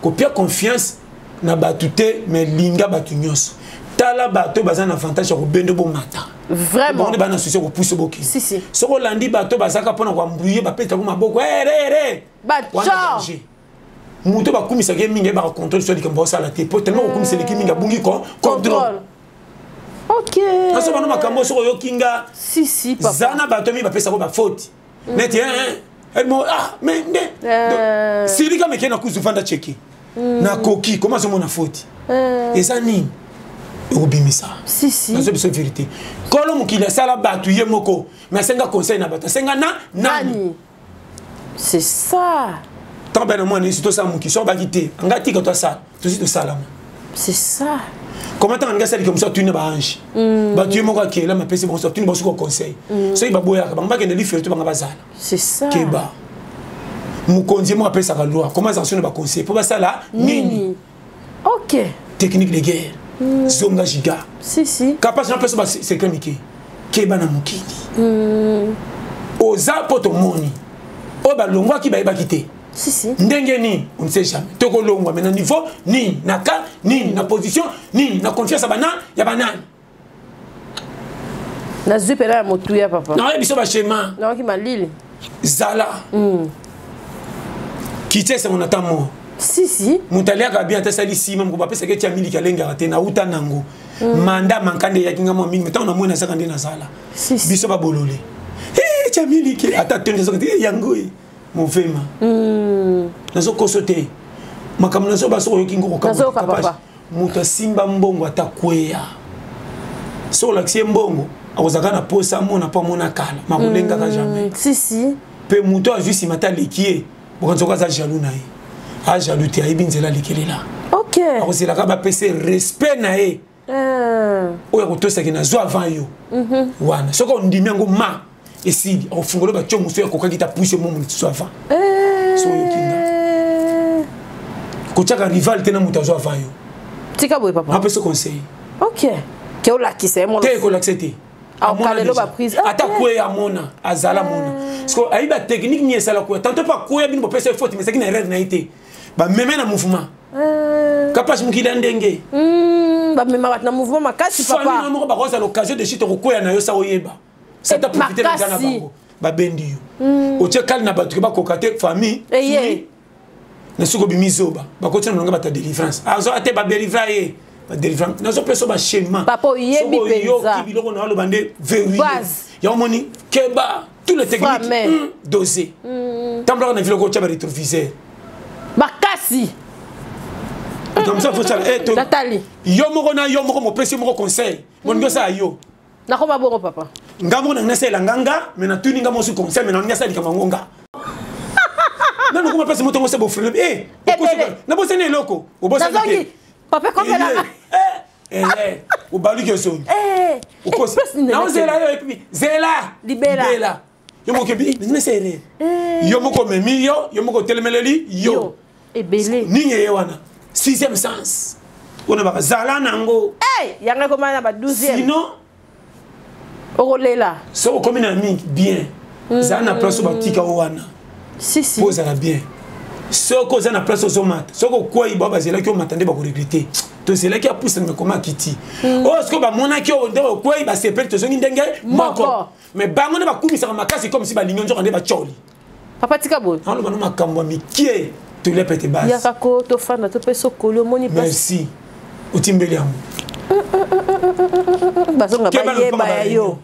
ko pia confiance na batute mais linga batunyos tala bato bazana avantage ko bendo bo mata vraiment on est bana souci ko pousse boki si soko landi bato bazaka pona ko mbrouiller ba peta ko maboko ba muto ba kumisa ke minga ba contrôle sur likambo sala te po tellement ko kumisa liki minga bungi ko contrôle OK aso bana makambo soko yo kinga si papa zana bato mi ba pesa ko ba faute net elle mo mais si lika meke na kuzu fanda cheki na koki comment ça mon faute et ça ni obimisa si na c'est vérité kolo mukila sala batu ye moko mais senga conseil na bata senga nani c'est ça tant ben moi ni sito sa muki so ba kité ngati ka to ça to sito salama c'est ça comment tant ngasa comme ça tu ne ba ange ba tu moko akela ma pesi bon ça tu ne ba su conseil so iba boya ka ba ngene li faire to ba bazala c'est ça keba mukonzi mo apesa ka loi comment ça sonne ba conseil pour ba sala nini OK technique de guerre zonga giga si capable na pesa ba secret miki keba na mukili oza poto moni o ba longwa ki ba yeba kité si ndenge ni on ne sait jamais toko longwa mais na niveau ni na ka ni na position ni na confiance bana ya banani na zupela ya motuya papa na biso ba schéma na ki malili zala kité c'est mon atamo si mutalia ka bien tasali sima mko ba pesa ke tia miliki alenga te na uta nango manda mankande ya kinga mo mingi metan na mona saka ndena zala biso ba bolole tia miliki ata tende saka yangoi mofema nazo kosote makamuna so baso yo kingo ko papa muta simba mbongo atakweya so laxie mbongo akozaka na posa mona pa mona kala makulenga ka jamais si pe muto a juste mata likie bokanzoka za jaloux na ye a jaloux te ayibi nzela likelela OK akozela ka ba pese respect na ye oya kotosaki na zo avant yo wana soko ndimi yango ma esili ofungolo ba tcho muso ya kokaki ta pousse mo mutu so avant so yo kinga kochaka rival tena mutu zo avant yo tika boy papa apese conseil OK ke ola kise mo te ko l'accepter akalelo ba prise atakwe ya mona azala mona parce que aiba technique ni esala ko tanto pas ko ya bino pese faute mais c'est qui na erreur na été ba meme na mouvement capable mukila ndenge ba meme na mouvement makasi papa famille na mo ba koza l'occasion de chite ko ya na yo sa oyeba ça t'a profité de gana bango ba bendi yo o tchekal na batu ba kokate famille na suko bimizoba ba kotina nonga ba ta délivrance azo ate ba délivrer ba délivrance na so peso ba schéma papa yebi penza yo ki biloko na lo bande verrouillé ya moni keba tous les techniques dosé tambla na viloko tcha ba rétroviseur bakasi comme ça faut ça Nathalie yo moko mo pesi moko conseil mon ngosa yo na ko maboko papa ngamo na ngasa la nganga mais na tuni ngamo su conseil mais na ngasa li kama ngonga na no ko pesi moto ngo se bo frère na bo sene loko o bo sene papa ko la o balu ke so o ko na on zela yo et puis zela libela yo mo ke bi ni sere yo mo ko memi yo mo ko telemeleli yo ebele ni ye wana sixième sens on va zala nango yanga ko mana ba 12e sinon okolela so comme na mingi bien za na place ba tika wana si posa la bien so ko za na place so mata so ko kwa iba ba zela ki o matande ba ko regretter to c'est là qui a poussé mais comment kiti oh est-ce que ba monaki o ndo quoi ba sepel to zongi ndenge moko mais bango ne ba kumisa makasi comme si ba linyo njoka nde ba choli papa tika boy on ba no makambo mikie to le pete base ya kako to fana to peso kolo moni pas merci otimbeli amu bazonga ba yeba ya yo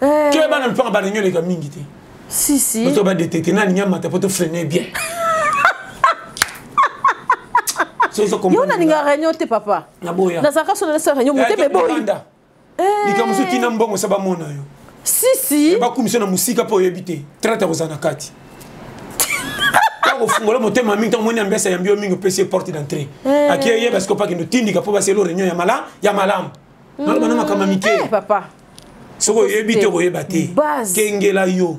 ke ba na mpanga ba linyo le ka mingi te si to ba détecter na nyama ta poto freiner bien yo na ninga réunion te papa na boya na saka sona na réunion mutebe boy likamusu tina mbongo saba mona yo si ba kumisona musika po yebite trata kozana kati kako fungola motema mingi to moni ambesa yambio mingi pese porte d'entrée akiye ye parce que pas que nous tindika po baselo réunion ya malam na bana makama mike papa soko yebite ko yebate kengela yo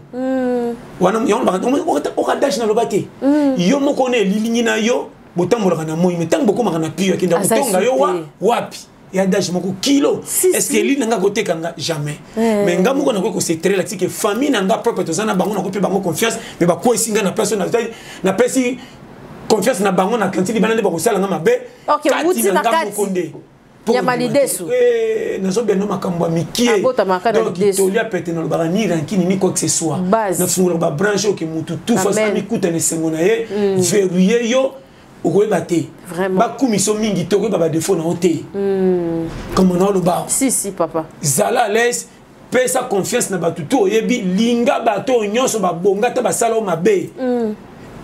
wana yon ba o ka dash na lobate yo moko ne lilingi na yo botambola na moyi metang boko makana pio kinda kutonga yo wapi ya dash moko kilo est-ce que li nanga koteka nga jamais mais nga moko na ko se trela tike famille nanga propre tozana bango na ko pe bango confiance mais ba ko isinga na personne na pesi confiance na bango na kantili banane ba ko sala nga mabe OK muti na kati ya malidesu nazo beno makambo mikie abota makana malidesu to lia pete na lobara ni rankini ni quoi que ce soit na fungula ba branche ke mutu tout face na mikuta ne sengona ye verrouiller yo okoyeba te bakumiso mingi te okoyeba badefo na yo te comme na oloba si papa zala à l'aise pesa confiance na bato to oyebi linga bato nyonso babonga te basala o mabe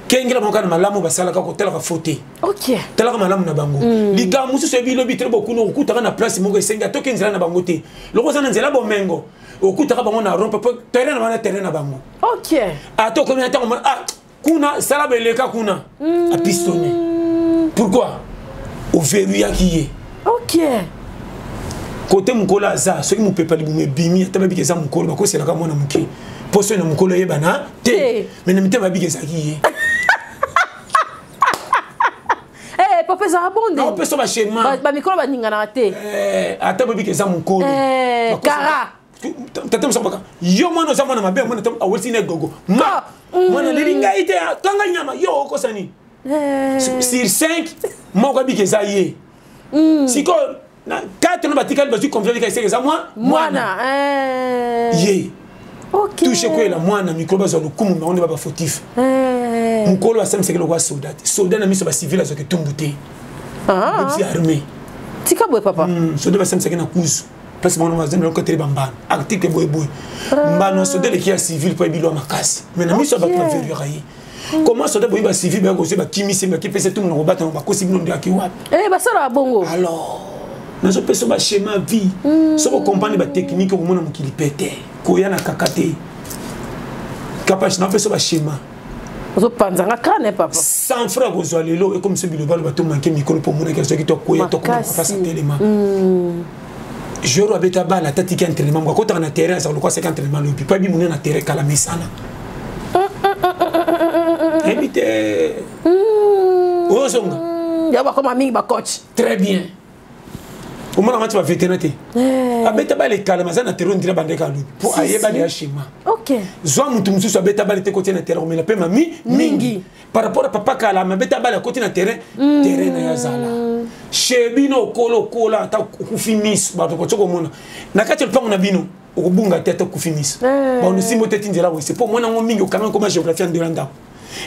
kengela monka na malamu basalaka kotalaka faute ok talaka malamu na bango likambo mosusu oyebi lobi tre bokuno okutaka na place moko esengi atoki nzela na bango te loko oza na nzela bomengo okutaka bango na rompe po terrain na bana terrain na bango ok atokomi na ntango kuna sala beleka kuna a pistonné pourquoi au verrouillaki ye ok côté mukolo aza soki mopepa libumu ebimi ata babiki eza mokolo bakoselaka mwana moke poso na mokolo yebana te mais na mitema babiki ezalaki ye papa eza abonde na opeso bashema bamikolo baninganaka te ata babiki eza mokolo kara tata musa baka yo mwana oza mwana mabe mwana awelisi na gogo mwana leli ngai te tanga nyama yo okosani sur 5 moko abiki eza ye siko na 4 no batikali bazwi confiance ka eseka eza mwana ye touche kwela mwana mikolo bazwa lokumu bango nde baba fautif mokolo asamisaki lokwa soldat na miso bacivile azwaki tumbu te depuis armé tika boye papa soldat basamisaki na kuzu place bango bazana lokoteli bambana article boyeboye mbano soldat leki ya civile po ebilwa makasi mais na miso bato baveruyaka ye comment soldat boyi bacivile bakozwi bakimisi bakipesa tumu na kobata bakosi bino nde aki wapi basala bongo alors nazopesa bashema vie soko comprendre batechnique okomona mokili pete koya na kaka te kapashe napesa bashema ozopanzanga crâne papa 100 francs kozwa lelo ekomisa bilobalo batomake mikolo mpo omonaki soki tokoya tokopasa telema joro abeta bala tatiki entraînement moko akotaka na terrain azaka lokwa seka entraînement lobi po abimune na terrain kala misana ebi te ozonga ya bakoma mingi bacoach très bien omona match bavétéran te abeta bale kalama aza na terrain ondira bandeka alobi mpo ayeba leya shema zwa mutu mosusu abeta bale te kotia na terrain komela mpe mami mingi par rapport a papa kalama abeta bale akoti na terrain terrain na yo azala shebino okolokola ata okufi miso bato kotya komona na kati ya lupango na bino okobunga te ata okufi miso baonosimbo te ti nzela wese mpo mwana ngo mingi okanga koma géographie ya ndela ndako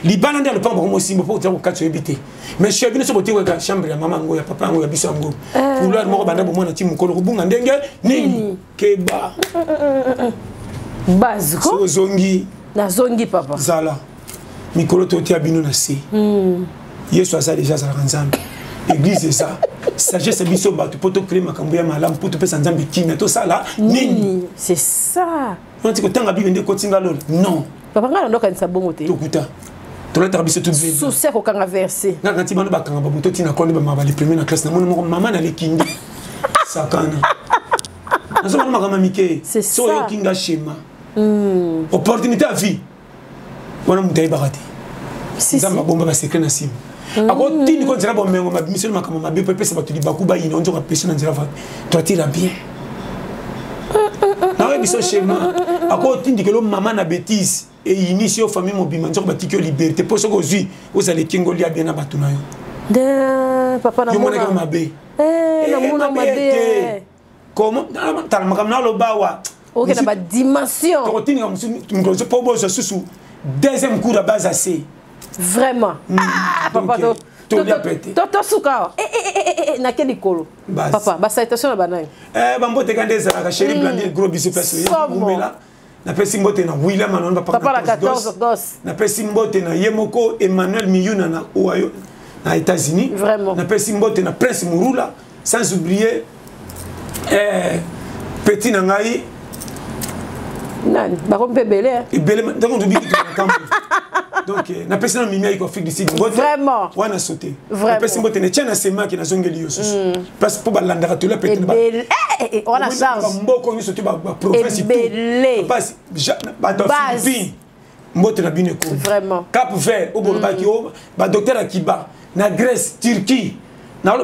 libana nde alupango bango mosimbo mpo kotia kokati oyebi te mais chez bino so botiweka chambre ya mama yango ya papa yango ya biso yango couloir moko banda bomwana ti mokolo kobunga ndenge nini keba base ko ozongi nazongi papa zala mikolo totia bino na se yesu aza deja azalaka nzambe église eza sagesse biso bato mpo tocrée makambo ya malamu mpo topesa nzambe kimia tosala nini c'est ça onati kotanga bible nde kotinga lola non papa nga nandokanisa bongo te tokuta tolataka biso souci akokanga verse ngaka nti bano bakanga babuto ntina konde bamaka bale premier na classe na mona moko mama nalekindi sakana nazomona makambo mike so oyoki nga shema opportunité ya vie wana moto ayebaka te nzambe abomba basekret na nsima akotindi ko nzela bomengo misolo makambo mabe po epesa bato libaku bayina onzoka peso na nzela toatira bien nawe biso shema akotindikelo mama na bétise eyinisi yo famille mobima nzoko batiki yo liberté mpo soki ozwi ozala ekingo lia bien na bato na yo De papa na mona. Yo mona mabe. Na mona mabe. Comment ta makamna lo bawa. OK na ba dimension. To tini comme je pour bo je sous deuxième coup de base assez. Vraiment. Papa to suka. Na quel école? Papa, ba citation na banai. Bambote kandeza la chérie Blandine gros bisous perso. Ngumela. Na pesi mbote na William Manon papa la 14 gosses. Na pesi mbote na Yemoko Emmanuel Miyuna na Oyo na États-Unis. Vraiment. Na pesi mbote na Prince Murula sans oublier petit nangai nani bakompe belé. Belé donc on oublie que donc na pesi na mimia iko Afrique du Sud. Vraiment. Wana sauter. Na pesi mbote na tchana sema ki na zongeli yo susu. Parce pour balanda to la peti ba. On a ça. Mboko ni sauter ba province tout. Parce ba do Philippines. Mbote na bine ko. Vraiment. Cap Vert au Bolbaki o ba docteur Akiba na Grèce, Turquie. Na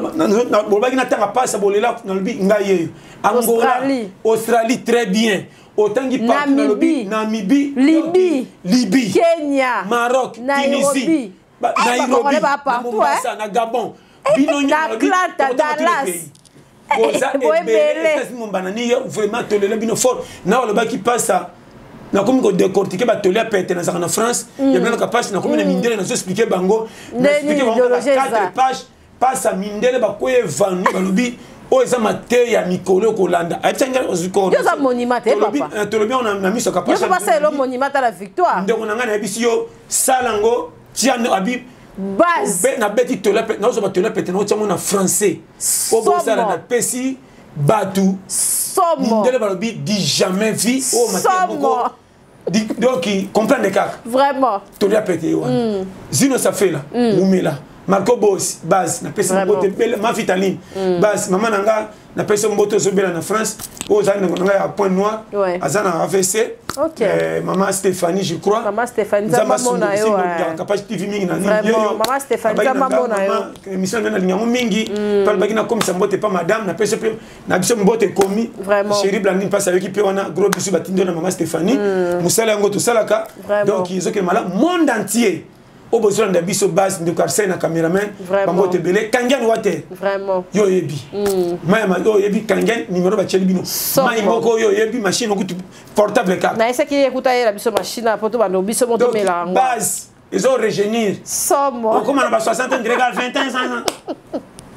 Bolbaki na tanga passe bolela na lobi ngaye. Angola, Australie très bien. Autant qui part Namibie, Libye, Kenya, Maroc, Tunisie, Nairobi, Mombasa, na Gabon, Atlanta, Dallas. Vraiment tolé bino fort. Na le bas qui passe ça. Na comme ko décortiquer ba tolé pété na ça en France, il y a bien capable na comme na mindele na expliquer bango, na expliquer bango 4 pages, passe à mindele ba ko evanu ba lobi. Oh, ça m'a été ya Mikolo Kolanda. Yo za monument papa. To le bien on a mis ce capacité. Yo passer le monument à la victoire. Donc on a ngana bisio salango tiano abi base. Na beti to la pet na zo ba to la pet na tiamo na français. O bo sala na pesi batu. Somo. Ndele ba lobi di jamais vu o matemo. Donc comprendre cas. Vraiment. To la pet yo. Zino ça fait là. Umela. Marco Boss, base, na pesa mbote belle, ma vitaline, base, maman nanga, na pesa mbote zobela na France, aux années nanga à Point Noir, azana AVC, maman Stéphanie, je crois. Maman Stéphanie, zama mona yo. Capacité TV mingi na ni. Vraiment, maman Stéphanie, zama mona yo. Émission na linyango mingi, par bagina comme ça mbote pas madame, na pesa pe, na biso mbote komi. Chérie Blandine passe avec qui on a gros bisous batindo na maman Stéphanie. Musala ngo to salaka. Donc ils ont que malade monde entier. Au besoin de biso base de Carcel na cameraman bambote belé kangen water vraiment yo yebi mama yo yebi kangen numéro ba cheli bino mai moko yo yebi machine okutu portable ka na esa ki ekuta la biso machine a poto bando biso moto mela base ils ont rejeunir somo comment on va 60 ans regarde 21 ans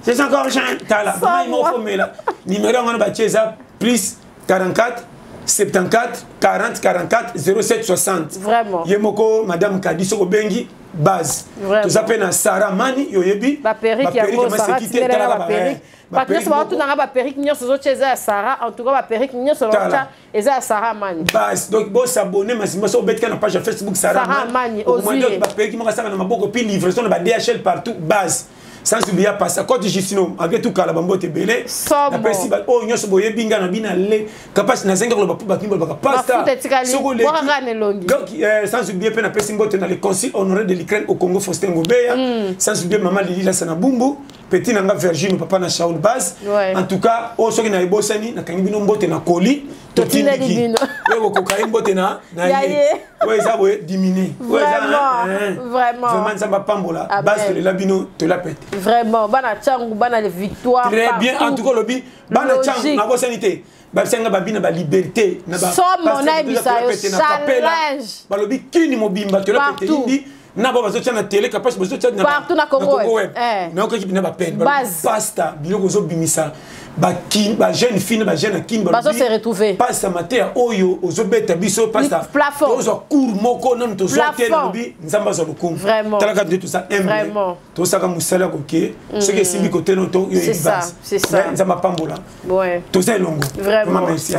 c'est encore jeune tala mai moko mela numéro on ba cheza plus 44 74 40 44 07 60 vraiment yemoko madame Kadiso Bengi base to zape na Sarah Mani yoyebi ba perique ya ko Sarah tinela ba perique Patrice ba tu na ba perique nyo so cheza Sarah en tout cas ba perique nyo so cha eza Sarah Mani base donc bo s'abonner massimo so betka na page Facebook Sarah Mani au moins donc ba perique mo ka saka na maboko puis livraison na ba DHL partout base sans oublier passer code Justino avec tout kala bambote belé na pesi ba o nyoso boye binga na bina le capacité na zenga ko ba puba kimbo ba pasta soko le donc sans oublier pe na pesi mbote na le consul honoré de l'Ukraine au Congo Faustin Ngobeya sans oublier maman Lili la sana bumbu petit nanga Virginie papa na Shaul Baz en tout cas o soki na ibosani na kangi bino mbote na koli totindiki wewe ko kai mbote na ye ouais ça ouais diminuer vraiment nzamba pambola base de la bino te la pète vraiment bana changu bana les victoires très bien en tout cas lobi bana changu na bosanité basenga babina ba liberté na ba somo na bisayo challenge balobi kini mobimba te la pète indi na ba bazo na télé capable bazo na partout na Congo na ko ki bina ba peine pasta biloko zo bimisa ba jeune fille ba jeune kin ba se retrouver pasta mater oyo ozobeta biso pasta ozo cour moko non to zo te lobi nzamba zo lukum talaka de tout ça vraiment to saka musala ko ke ce que simbi côté non to yo c'est ça nzamba pambola ouais to ça longo vraiment merci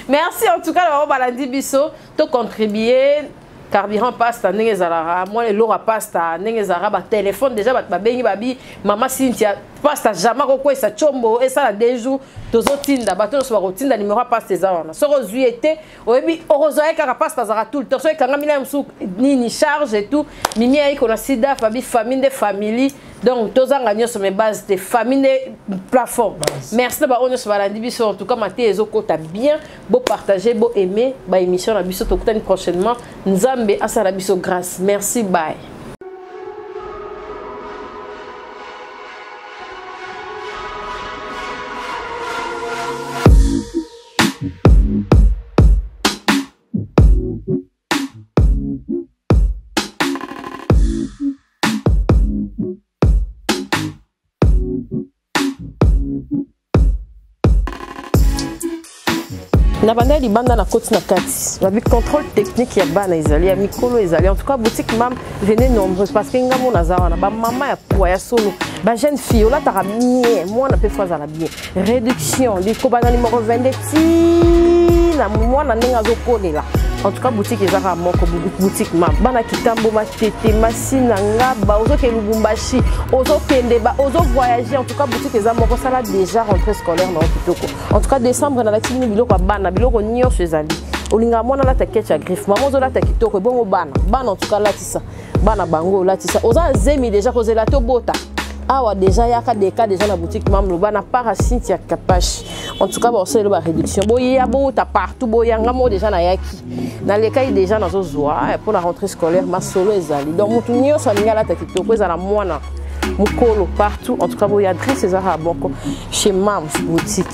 merci en tout cas on va balandi biso to contribuer carburant pasta ndenge zalara moi les lora pasta ndenge zara ba téléphone déjà ba bengi babi mama Cynthia pasta jamais ko esa chombo esa la deux jours tozotinda bato so ba rotinda numéro pasta ezana so rozuete oyebi orozoya ka pasta zara tout le temps so ekanga mina msu ni charge et tout mimi ay ko na sida fabi famille de famille donc tozanga nyoso me base de famille de plafond merci ba on se balandi biso en tout cas maté ezokota bien beau partager beau aimer ba émission na biso tokutani prochainement nzambe asala biso grâce merci bye Na banda libanda na koti na kati babi contrôle technique ya bana ezali ya mikolo ezali en tout cas boutique mam venez nombreux parce que ngamo nazawa na ba mama ya poa ya solo ba jeune fille là ta bien moi na pe fois za la bien réduction liko bana numéro 22 ti na moi na ndinga zo kolela en tout cas boutique ezaka moko boutique mam bana kitambo matete masina ngaba ozo ke lubumbashi ozo kende ba ozo voyager en tout cas boutique eza moko sala déjà rentrée scolaire na kitoko en tout cas décembre na la tini biloko bana biloko nyonso ezali olinga mwana la ta ketcha griffe maman ozo la ta kitoko bongo bana en tout cas latisa bana bango latisa oza zemi déjà kozela to bota awa déjà yaka deka déjà na boutique mam lo bana parasite ya kapache en tout cas bon c'est la réduction boya bota partout boya ngamo déjà na yaki na lekai déjà na zozwa pour la rentrée scolaire ma solo ezali donc mutu nyonso alinga la ta kitoko ezala mwana mukolo partout en tout cas boya adresse ezala boko chez mam boutique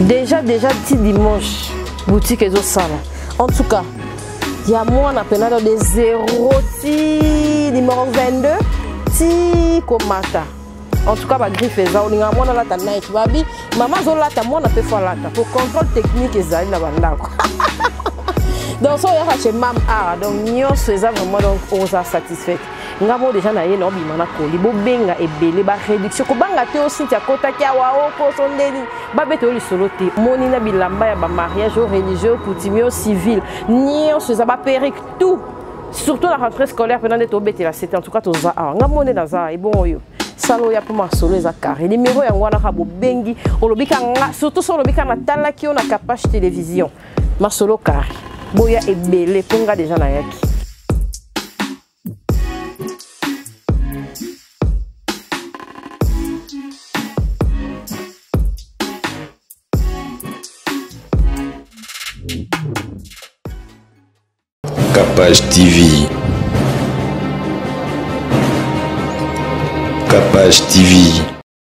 déjà petit dimanche boutique ezo sala en tout cas il y a moi na penado de 0 ti numéro 22 ti komata en tout cas ba griffe eza olinga mwana la ta night babi mama zo la ta mwana pe fa la ta pour contrôle technique ezali na bandako donc so ya chez mam donc nyonso eza vraiment donc on sa satisfait ngamo déjà na ye na obima na koli bo benga ebele ba réduction ko banga te aussi tia kota kia wa oko sondeli ba beto li solo te moni na bilamba ya ba mariage religieux coutumier civil nyonso za ba perruque tout surtout la rentrée scolaire pendant de tobete la c'était en tout cas toza ngamo ne naza e bon yo salo ya pour ma solo za carré numéro ya ngwana ka bo bengi olobika nga surtout so olobika na tala ki on a capage télévision ma solo carré boya ebele ponga déjà na yaki Capage TV. Capage TV.